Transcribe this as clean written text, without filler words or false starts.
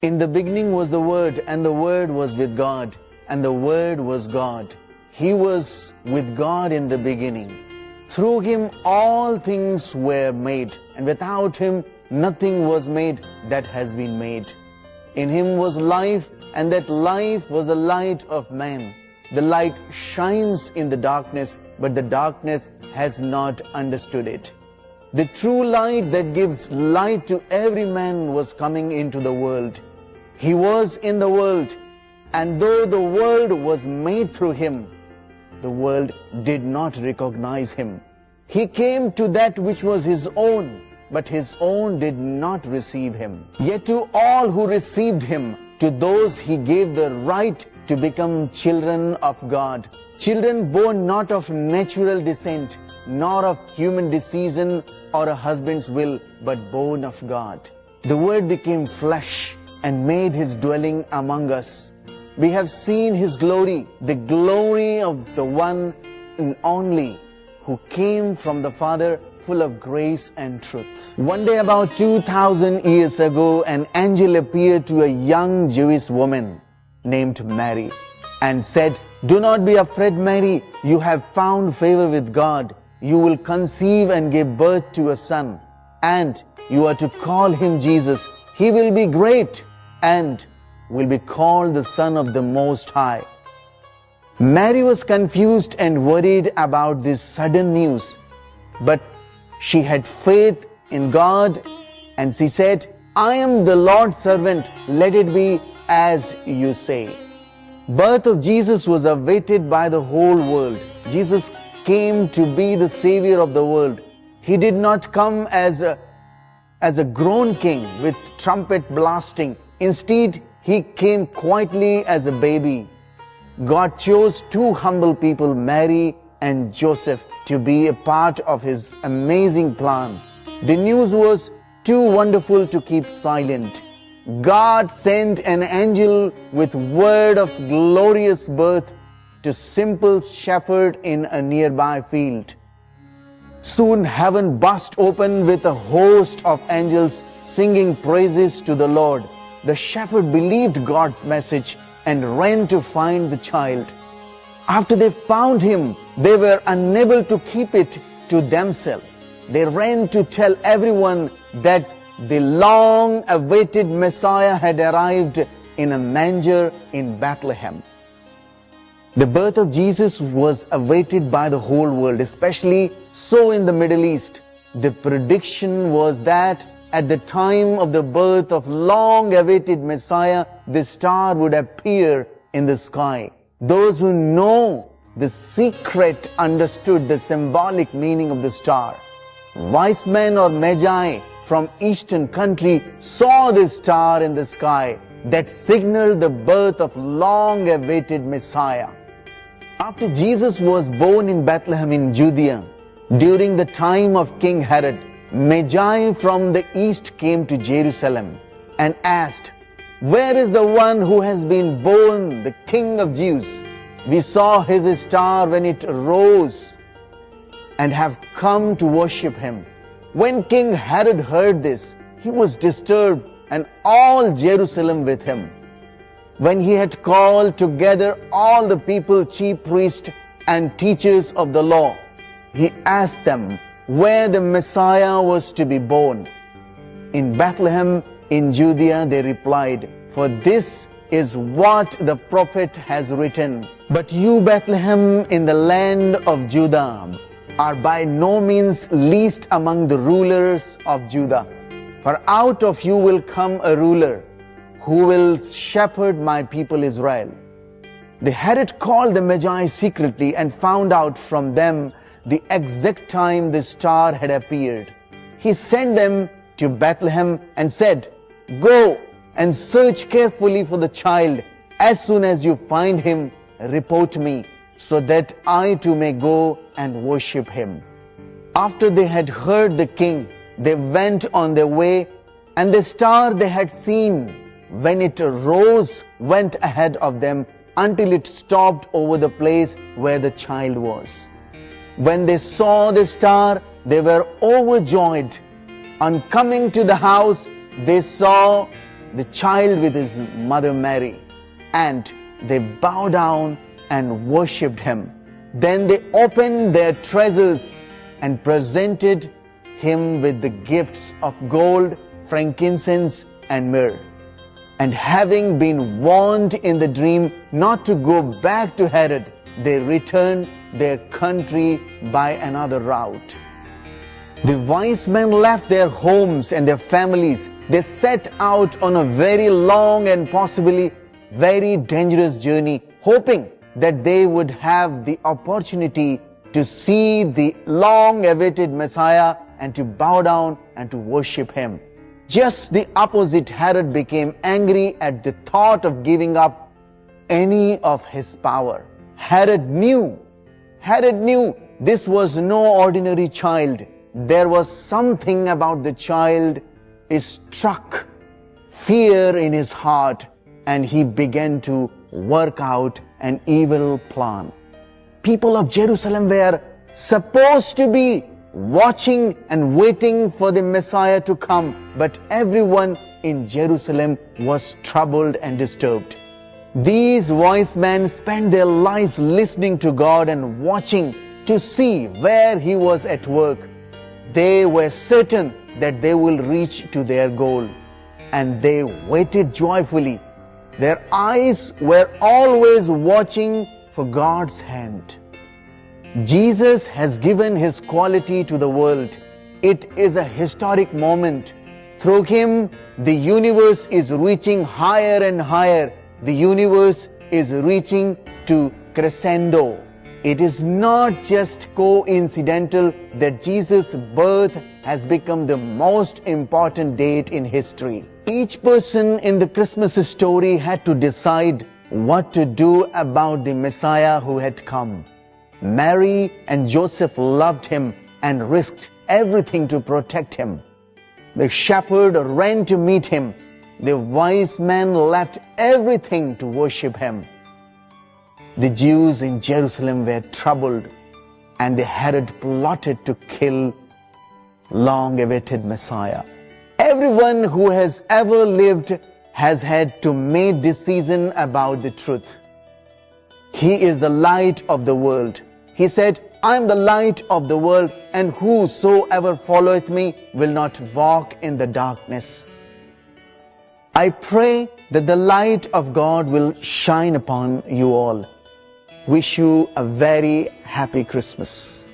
In the beginning was the Word, and the Word was with God, and the Word was God. He was with God in the beginning. Through Him all things were made, and without Him nothing was made that has been made. In Him was life, and that life was the light of man. The light shines in the darkness, but the darkness has not understood it. The true light that gives light to every man was coming into the world. He was in the world, and though the world was made through Him, the world did not recognize Him. He came to that which was His own, but His own did not receive Him. Yet to all who received Him, to those He gave the right to become children of God. Children born not of natural descent, nor of human decision or a husband's will, but born of God. The Word became flesh and made His dwelling among us. We have seen His glory, the glory of the one and only who came from the Father, full of grace and truth. One day about 2,000 years ago, an angel appeared to a young Jewish woman named Mary and said, "Do not be afraid, Mary, you have found favor with God. You will conceive and give birth to a son, and you are to call Him Jesus. He will be great and will be called the Son of the Most High." Mary was confused and worried about this sudden news, but she had faith in God, and she said, "I am the Lord's servant, let it be as you say." Birth of Jesus was awaited by the whole world. Jesus came to be the Savior of the world. He did not come as a grown king with trumpet blasting. Instead, He came quietly as a baby. God chose two humble people, Mary and Joseph, to be a part of His amazing plan. The news was too wonderful to keep silent. God sent an angel with word of glorious birth to simple shepherd in a nearby field. Soon heaven burst open with a host of angels singing praises to the Lord. The shepherd believed God's message and ran to find the child. After they found Him, they were unable to keep it to themselves. They ran to tell everyone that the long-awaited Messiah had arrived in a manger in Bethlehem. The birth of Jesus was awaited by the whole world, especially so in the Middle East. The prediction was that at the time of the birth of long-awaited Messiah, the star would appear in the sky. Those who know the secret understood the symbolic meaning of the star. Wise men or magi from eastern country saw this star in the sky that signaled the birth of long-awaited Messiah. After Jesus was born in Bethlehem in Judea, during the time of King Herod, Magi from the east came to Jerusalem and asked, "Where is the one who has been born, the King of Jews? We saw His star when it rose and have come to worship Him." When King Herod heard this, he was disturbed, and all Jerusalem with him. When he had called together all the people, chief priests and teachers of the law, he asked them where the Messiah was to be born. "In Bethlehem in Judea," they replied, "for this is what the prophet has written. But you, Bethlehem, in the land of Judah, are by no means least among the rulers of Judah. For out of you will come a ruler who will shepherd my people Israel." The Herod called the Magi secretly and found out from them the exact time the star had appeared. He sent them to Bethlehem and said, "Go and search carefully for the child. As soon as you find him, report me, so that I too may go and worship him." After they had heard the king, they went on their way, and the star they had seen when it rose went ahead of them until it stopped over the place where the child was. When they saw the star, they were overjoyed. On coming to the house, they saw the child with his mother Mary, and they bowed down and worshipped him. Then they opened their treasures and presented him with the gifts of gold, frankincense, and myrrh. And having been warned in the dream not to go back to Herod, they returned their country by another route. The wise men left their homes and their families. They set out on a very long and possibly very dangerous journey, hoping that they would have the opportunity to see the long-awaited Messiah and to bow down and to worship him. Just the opposite, Herod became angry at the thought of giving up any of his power. Herod knew this was no ordinary child. There was something about the child. It struck fear in his heart, and he began to work out an evil plan. People of Jerusalem were supposed to be watching and waiting for the Messiah to come, but everyone in Jerusalem was troubled and disturbed. These wise men spent their lives listening to God and watching to see where he was at work. They were certain that they will reach to their goal, and they waited joyfully. Their eyes were always watching for God's hand. Jesus has given his quality to the world. It is a historic moment. Through him, the universe is reaching higher and higher. The universe is reaching to crescendo. It is not just coincidental that Jesus' birth has become the most important date in history. Each person in the Christmas story had to decide what to do about the Messiah who had come. Mary and Joseph loved him and risked everything to protect him. The shepherd ran to meet him. The wise men left everything to worship him. The Jews in Jerusalem were troubled, and Herod plotted to kill long-awaited Messiah. Everyone who has ever lived has had to make decision about the truth. He is the light of the world. He said, I am the light of the world, and whosoever followeth me will not walk in the darkness. I pray that the light of God will shine upon you all. Wish you a very happy Christmas.